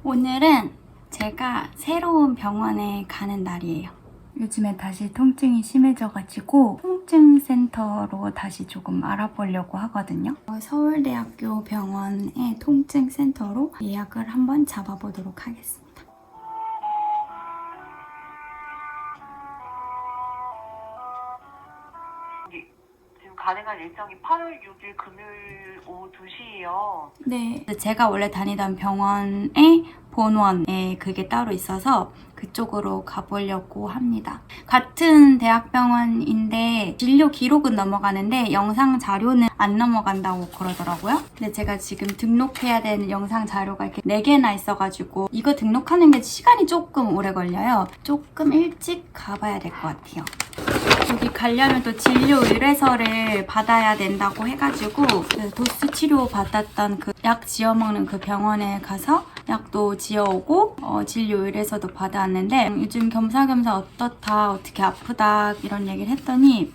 오늘은 제가 새로운 병원에 가는 날이에요. 요즘에 다시 통증이 심해져가지고 통증센터로 다시 조금 알아보려고 하거든요. 서울대학교 병원의 통증센터로 예약을 한번 잡아보도록 하겠습니다. 지금 가능한 일정이 8월 6일 금요일 오후 2시예요. 네. 제가 원래 다니던 병원의 본원에 그게 따로 있어서 그쪽으로 가보려고 합니다. 같은 대학병원인데 진료 기록은 넘어가는데 영상 자료는 안 넘어간다고 그러더라고요. 근데 제가 지금 등록해야 되는 영상 자료가 이렇게 4개나 있어가지고 이거 등록하는 게 시간이 조금 오래 걸려요. 조금 일찍 가봐야 될 것 같아요. 여기 가려면 또 진료 의뢰서를 받아야 된다고 해가지고 그 도수 치료 받았던 그 약 지어 먹는 그 병원에 가서 약도 지어오고 진료 의뢰서도 받아왔는데 요즘 겸사겸사 어떻다, 어떻게 아프다 이런 얘기를 했더니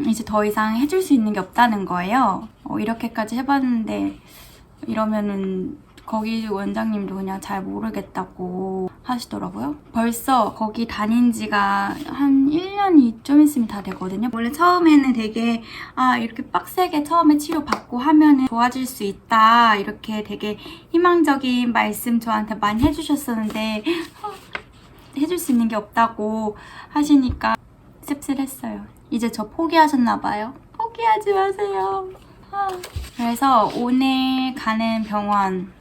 이제 더 이상 해줄 수 있는 게 없다는 거예요. 이렇게까지 해봤는데 이러면은 거기 원장님도 그냥 잘 모르겠다고 하시더라고요. 벌써 거기 다닌 지가 한 1년이 좀 있으면 다 되거든요. 원래 처음에는 되게 이렇게 빡세게 처음에 치료받고 하면은 좋아질 수 있다 이렇게 되게 희망적인 말씀 저한테 많이 해주셨었는데 해줄 수 있는 게 없다고 하시니까 씁쓸했어요. 이제 저 포기하셨나 봐요. 포기하지 마세요. 그래서 오늘 가는 병원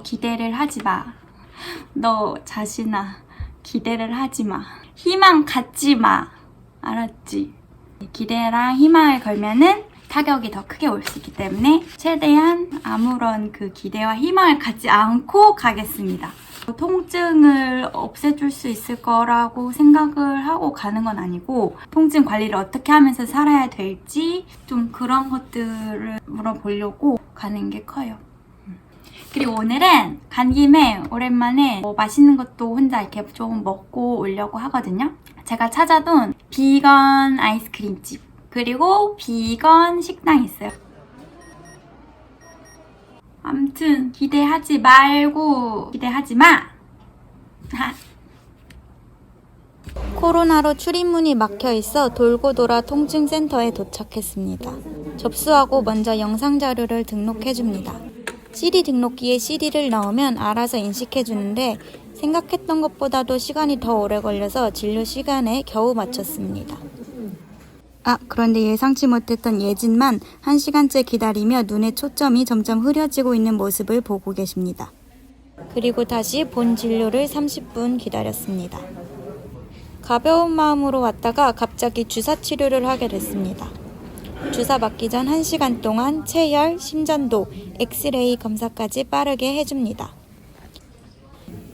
기대를 하지 마. 너 자신아 기대를 하지 마. 희망 갖지 마. 알았지? 기대랑 희망을 걸면은 타격이 더 크게 올 수 있기 때문에 최대한 아무런 그 기대와 희망을 갖지 않고 가겠습니다. 통증을 없애줄 수 있을 거라고 생각을 하고 가는 건 아니고 통증 관리를 어떻게 하면서 살아야 될지 좀 그런 것들을 물어보려고 가는 게 커요. 그리고 오늘은 간 김에 오랜만에 맛있는 것도 혼자 이렇게 좀 먹고 오려고 하거든요. 제가 찾아둔 비건 아이스크림집 그리고 비건 식당이 있어요. 아무튼 기대하지 말고 기대하지 마! 코로나로 출입문이 막혀있어 돌고 돌아 통증센터에 도착했습니다. 접수하고 먼저 영상 자료를 등록해줍니다. CD 등록기에 CD를 넣으면 알아서 인식해주는데 생각했던 것보다도 시간이 더 오래 걸려서 진료 시간에 겨우 마쳤습니다. 그런데 예상치 못했던 예진만 1시간째 기다리며 눈의 초점이 점점 흐려지고 있는 모습을 보고 계십니다. 그리고 다시 본 진료를 30분 기다렸습니다. 가벼운 마음으로 왔다가 갑자기 주사 치료를 하게 됐습니다. 주사 맞기 전 1시간 동안 체열, 심전도, 엑스레이 검사까지 빠르게 해줍니다.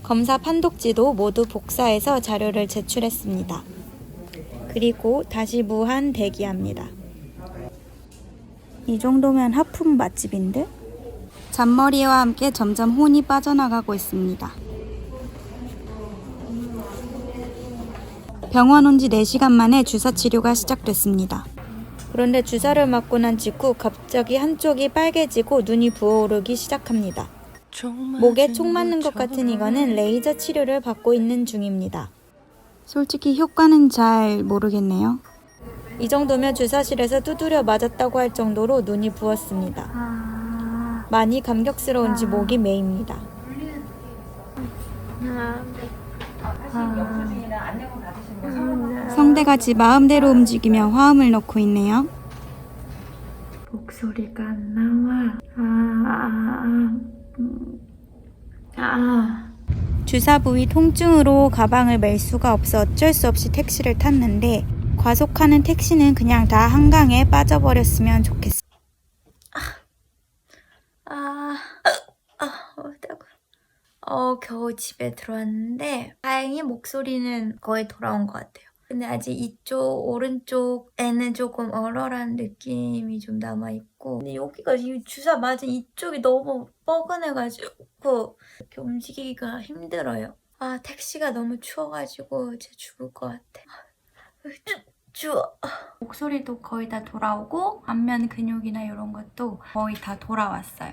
검사 판독지도 모두 복사해서 자료를 제출했습니다. 그리고 다시 무한 대기합니다. 이 정도면 하품 맛집인데? 잔머리와 함께 점점 혼이 빠져나가고 있습니다. 병원 온 지 4시간 만에 주사 치료가 시작됐습니다. 그런데 주사를 맞고 난 직후 갑자기 한쪽이 빨개지고 눈이 부어오르기 시작합니다. 목에 총 맞는 것 같은 이거는 레이저 치료를 받고 있는 중입니다. 솔직히 효과는 잘 모르겠네요. 이 정도면 주사실에서 두드려 맞았다고 할 정도로 눈이 부었습니다. 많이 감격스러운지 목이 메입니다. 성대가 지 마음대로 움직이며 화음을 넣고 있네요. 목소리가 안 나와. 주사 부위 통증으로 가방을 멜 수가 없어 어쩔 수 없이 택시를 탔는데 과속하는 택시는 그냥 다 한강에 빠져버렸으면 좋겠어. 겨우 집에 들어왔는데 다행히 목소리는 거의 돌아온 것 같아요. 근데 아직 이쪽 오른쪽에는 조금 얼얼한 느낌이 좀 남아있고 근데 여기가 이 주사 맞은 이쪽이 너무 뻐근해가지고 이렇게 움직이기가 힘들어요. 택시가 너무 추워가지고 이제 죽을 것 같아. 추워. 목소리도 거의 다 돌아오고 안면 근육이나 이런 것도 거의 다 돌아왔어요.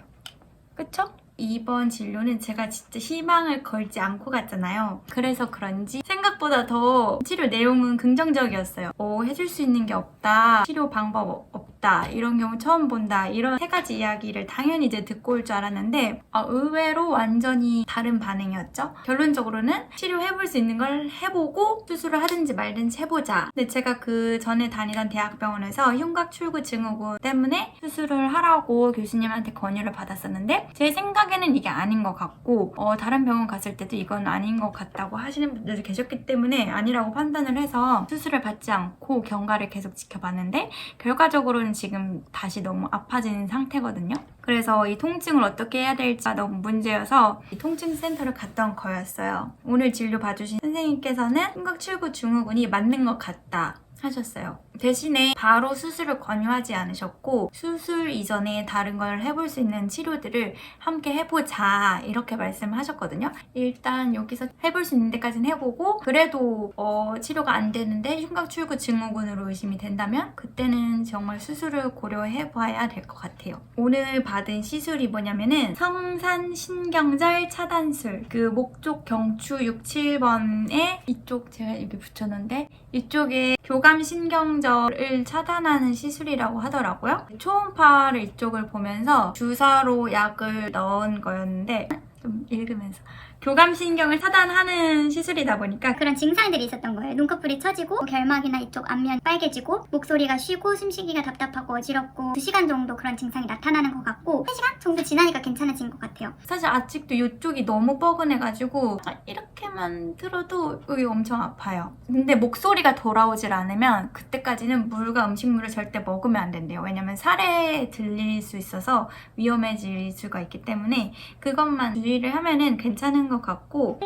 그쵸? 이번 진료는 제가 진짜 희망을 걸지 않고 갔잖아요. 그래서 그런지 생각보다 더 치료 내용은 긍정적이었어요. 해줄 수 있는 게 없다, 치료 방법 없다, 이런 경우 처음 본다, 이런 3가지 이야기를 당연히 이제 듣고 올 줄 알았는데 의외로 완전히 다른 반응이었죠. 결론적으로는 치료해볼 수 있는 걸 해보고 수술을 하든지 말든지 해보자. 근데 제가 그 전에 다니던 대학병원에서 흉곽 출구 증후군 때문에 수술을 하라고 교수님한테 권유를 받았었는데 제 생각에는 이게 아닌 것 같고 다른 병원 갔을 때도 이건 아닌 것 같다고 하시는 분들도 계셨기 때문에 아니라고 판단을 해서 수술을 받지 않고 경과를 계속 지켜봤는데 결과적으로는 지금 다시 너무 아파지는 상태거든요. 그래서 이 통증을 어떻게 해야 될지가 너무 문제여서 이 통증센터를 갔던 거였어요. 오늘 진료 봐주신 선생님께서는 흉곽 출구 증후군이 맞는 것 같다 하셨어요. 대신에 바로 수술을 권유하지 않으셨고 수술 이전에 다른 걸 해볼 수 있는 치료들을 함께 해보자 이렇게 말씀하셨거든요. 일단 여기서 해볼 수 있는 데까지는 해보고 그래도 치료가 안 되는데 흉곽 출구 증후군으로 의심이 된다면 그때는 정말 수술을 고려해봐야 될 것 같아요. 오늘 받은 시술이 뭐냐면은 성산신경절 차단술, 그 목쪽 경추 6, 7번에 이쪽 제가 여기 붙였는데 이쪽에 교감신경절을 차단하는 시술이라고 하더라고요. 초음파를 이쪽을 보면서 주사로 약을 넣은 거였는데 좀 읽으면서 교감신경을 차단하는 시술이다 보니까 그런 증상들이 있었던 거예요. 눈꺼풀이 처지고 결막이나 이쪽 앞면 빨개지고 목소리가 쉬고 숨쉬기가 답답하고 어지럽고 2시간 정도 그런 증상이 나타나는 것 같고 3시간 정도 지나니까 괜찮아진 것 같아요. 사실 아직도 이쪽이 너무 뻐근해가지고 이렇게만 들어도 여기 엄청 아파요. 근데 목소리가 돌아오질 않으면 그때까지는 물과 음식물을 절대 먹으면 안 된대요. 왜냐면 살에 들릴 수 있어서 위험해질 수가 있기 때문에 그것만 주의를 하면은 괜찮은 것 같고.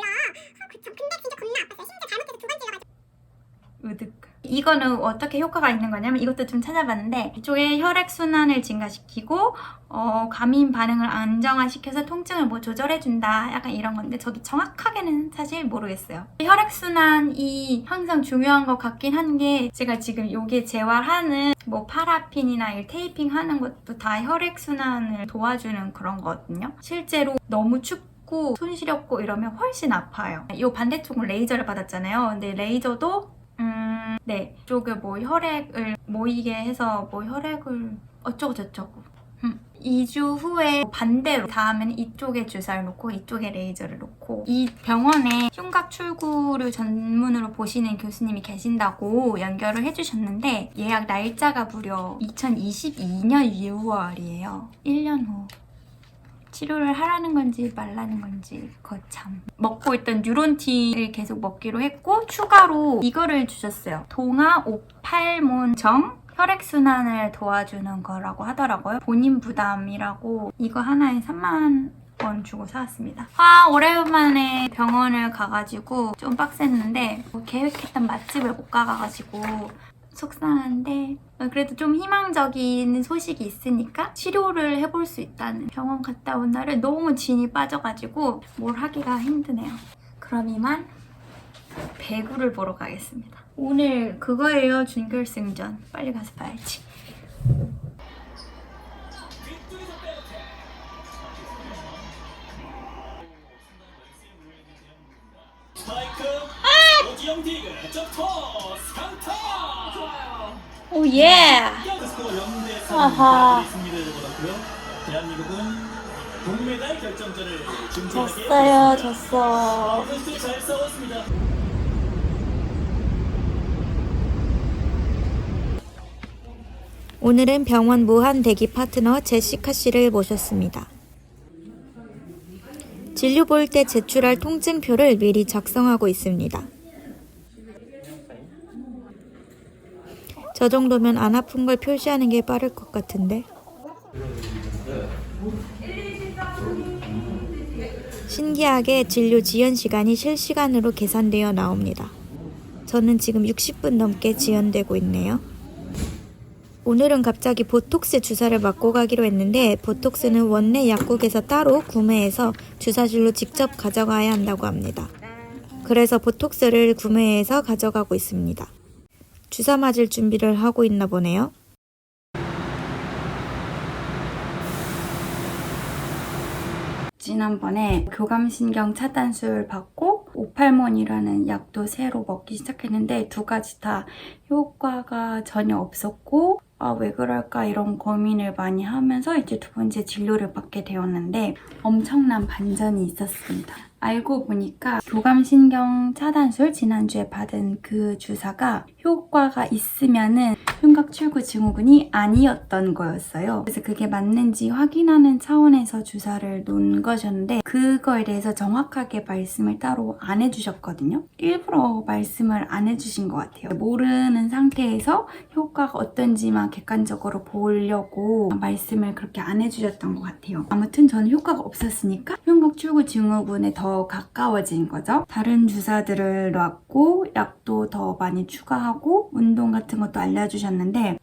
그쵸. 근데 진짜 겁나 아팠어요. 심지어 잘못해서 2번 찔러가지고. 으득. 이거는 어떻게 효과가 있는 거냐면 이것도 좀 찾아봤는데 이쪽에 혈액순환을 증가시키고 과민 반응을 안정화시켜서 통증을 뭐 조절해준다 약간 이런 건데 저도 정확하게는 사실 모르겠어요. 혈액순환이 항상 중요한 것 같긴 한 게 제가 지금 요게 재활하는 뭐 파라핀이나 이 테이핑 하는 것도 다 혈액순환을 도와주는 그런 거거든요. 실제로 너무 춥고 손 시렵고 이러면 훨씬 아파요. 이 반대쪽은 레이저를 받았잖아요. 근데 레이저도 네, 이쪽에 뭐 혈액을 모이게 해서 뭐 혈액을 어쩌고 저쩌고 2주 후에 반대로 다음에는 이쪽에 주사를 놓고 이쪽에 레이저를 놓고 이 병원에 흉곽 출구를 전문으로 보시는 교수님이 계신다고 연결을 해주셨는데 예약 날짜가 무려 2022년 6월이에요. 1년 후. 치료를 하라는 건지 말라는 건지 거참. 먹고 있던 뉴론티를 계속 먹기로 했고 추가로 이거를 주셨어요. 동아 옥팔몬정 혈액순환을 도와주는 거라고 하더라고요. 본인 부담이라고 이거 하나에 3만 원 주고 사왔습니다. 오랜만에 병원을 가가지고 좀 빡셌는데 계획했던 맛집을 못 가가지고 속상한데 그래도 좀 희망적인 소식이 있으니까 치료를 해볼 수 있다는. 병원 갔다 온 날은 너무 진이 빠져가지고 뭘 하기가 힘드네요. 그럼 이만 배구를 보러 가겠습니다. 오늘 그거예요. 준결승전. 빨리 가서 봐야지. 오지영 디그 점토스 강타 좋아요. 오 예. 스코어 0대 3 아하. 승리를 거뒀고요. 대한민국은 동메달 결정전을 준비하게 졌어. 선수 잘 싸웠습니다. 오늘은 병원 무한 대기 파트너 제시카 씨를 모셨습니다. 진료 볼 때 제출할 통증표를 미리 작성하고 있습니다. 저 정도면 안 아픈 걸 표시하는 게 빠를 것 같은데. 신기하게 진료 지연 시간이 실시간으로 계산되어 나옵니다. 저는 지금 60분 넘게 지연되고 있네요. 오늘은 갑자기 보톡스 주사를 맞고 가기로 했는데 보톡스는 원내 약국에서 따로 구매해서 주사실로 직접 가져가야 한다고 합니다. 그래서 보톡스를 구매해서 가져가고 있습니다. 주사 맞을 준비를 하고 있나 보네요. 지난번에 교감신경 차단술 받고 오팔몬이라는 약도 새로 먹기 시작했는데 두 가지 다 효과가 전혀 없었고 왜 그럴까 이런 고민을 많이 하면서 이제 두 번째 진료를 받게 되었는데 엄청난 반전이 있었습니다. 알고 보니까 교감신경 차단술 지난주에 받은 그 주사가 효과가 있으면은 흉곽출구 증후군이 아니었던 거였어요. 그래서 그게 맞는지 확인하는 차원에서 주사를 놓은 것이었는데 그거에 대해서 정확하게 말씀을 따로 안 해주셨거든요. 일부러 말씀을 안 해주신 것 같아요. 모르는 상태에서 효과가 어떤지만 객관적으로 보려고 말씀을 그렇게 안 해주셨던 것 같아요. 아무튼 저는 효과가 없었으니까 흉곽출구 증후군에 더 가까워진 거죠. 다른 주사들을 놨고 약도 더 많이 추가하고 운동 같은 것도 알려주셨는데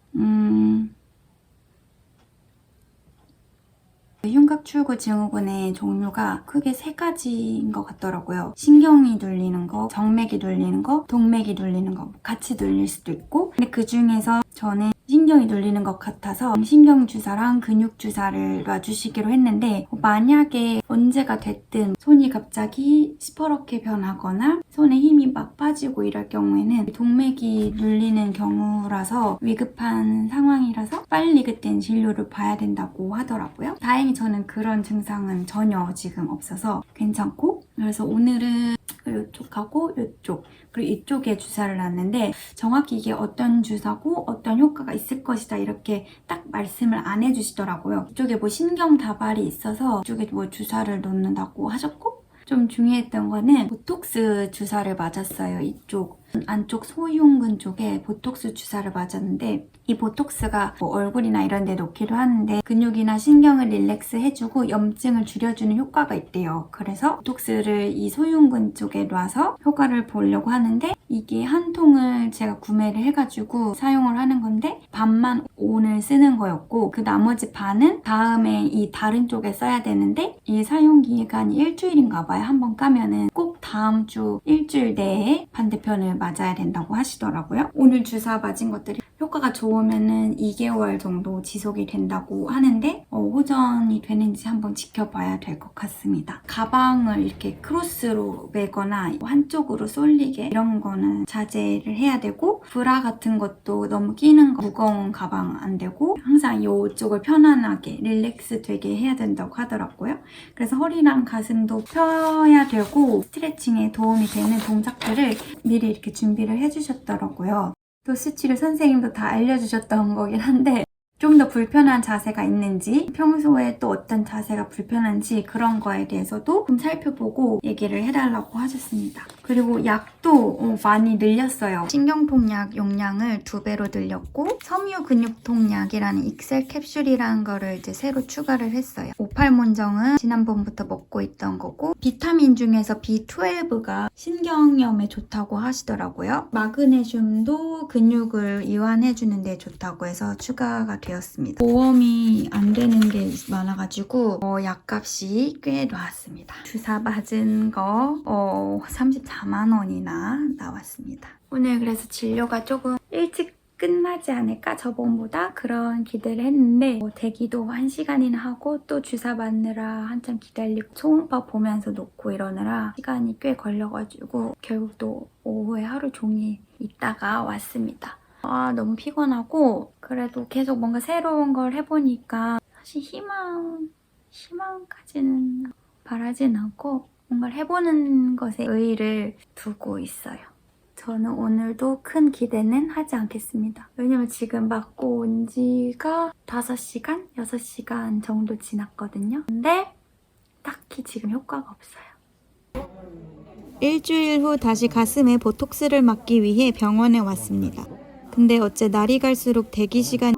흉곽출구 증후군의 종류가 크게 3가지인 것 같더라고요. 신경이 눌리는 거, 정맥이 눌리는 거, 동맥이 눌리는 거 같이 눌릴 수도 있고 근데 그 중에서 저는 신경이 눌리는 것 같아서 신경주사랑 근육주사를 놔주시기로 했는데 만약에 언제가 됐든 손이 갑자기 시퍼렇게 변하거나 손에 힘이 막 빠지고 이럴 경우에는 동맥이 눌리는 경우라서 위급한 상황이라서 빨리 그땐 진료를 봐야 된다고 하더라고요. 다행히 저는 그런 증상은 전혀 지금 없어서 괜찮고 그래서 오늘은 이쪽하고 이쪽 그리고 이쪽에 주사를 놨는데 정확히 이게 어떤 주사고 어떤 효과가 있을 것이다 이렇게 딱 말씀을 안 해주시더라고요. 이쪽에 뭐 신경 다발이 있어서 이쪽에 뭐 주사를 놓는다고 하셨고 좀 중요했던 거는 보톡스 주사를 맞았어요. 이쪽 안쪽 소흉근 쪽에 보톡스 주사를 맞았는데 이 보톡스가 뭐 얼굴이나 이런 데 놓기도 하는데 근육이나 신경을 릴렉스 해주고 염증을 줄여주는 효과가 있대요. 그래서 보톡스를 이 소흉근 쪽에 놔서 효과를 보려고 하는데 이게 한 통을 제가 구매를 해가지고 사용을 하는 건데 반만 오늘 쓰는 거였고 그 나머지 반은 다음에 이 다른 쪽에 써야 되는데 이 사용 기간이 일주일인가 봐요. 한번 까면은 꼭 다음 주 일주일 내에 반대편을 맞아야 된다고 하시더라고요. 오늘 주사 맞은 것들이 효과가 좋으면은 2개월 정도 지속이 된다고 하는데 호전이 되는지 한번 지켜봐야 될 것 같습니다. 가방을 이렇게 크로스로 매거나 한쪽으로 쏠리게 이런 거는 자제를 해야 되고 브라 같은 것도 너무 끼는 거 무거운 가방 안 되고 항상 이쪽을 편안하게 릴렉스 되게 해야 된다고 하더라고요. 그래서 허리랑 가슴도 펴야 되고 스트레칭에 도움이 되는 동작들을 미리 이렇게 준비를 해주셨더라고요. 또 수치를 선생님도 다 알려주셨던 거긴 한데 좀 더 불편한 자세가 있는지 평소에 또 어떤 자세가 불편한지 그런 거에 대해서도 좀 살펴보고 얘기를 해달라고 하셨습니다. 그리고 약도 많이 늘렸어요. 신경통약 용량을 2배로 늘렸고 섬유 근육통약이라는 익셀 캡슐이라는 거를 이제 새로 추가를 했어요. 오팔몬정은 지난번부터 먹고 있던 거고 비타민 중에서 B12가 신경염에 좋다고 하시더라고요. 마그네슘도 근육을 이완해주는 데 좋다고 해서 추가가 되었습니다. 보험이 안 되는 게 많아가지고 약값이 꽤 나왔습니다. 주사 맞은 거 34만 원이나 나왔습니다. 오늘 그래서 진료가 조금 일찍 끝나지 않을까 저번보다 그런 기대를 했는데 대기도 1시간이나 하고 또 주사 맞느라 한참 기다리고 초음파 보면서 놓고 이러느라 시간이 꽤 걸려가지고 결국 또 오후에 하루 종일 있다가 왔습니다. 너무 피곤하고 그래도 계속 뭔가 새로운 걸 해보니까 사실 희망까지는 바라진 않고 뭔가를 해보는 것에 의의를 두고 있어요. 저는 오늘도 큰 기대는 하지 않겠습니다. 왜냐면 지금 맞고 온 지가 5시간? 6시간 정도 지났거든요. 근데 딱히 지금 효과가 없어요. 일주일 후 다시 가슴에 보톡스를 맞기 위해 병원에 왔습니다. 근데 어째 날이 갈수록 대기 시간이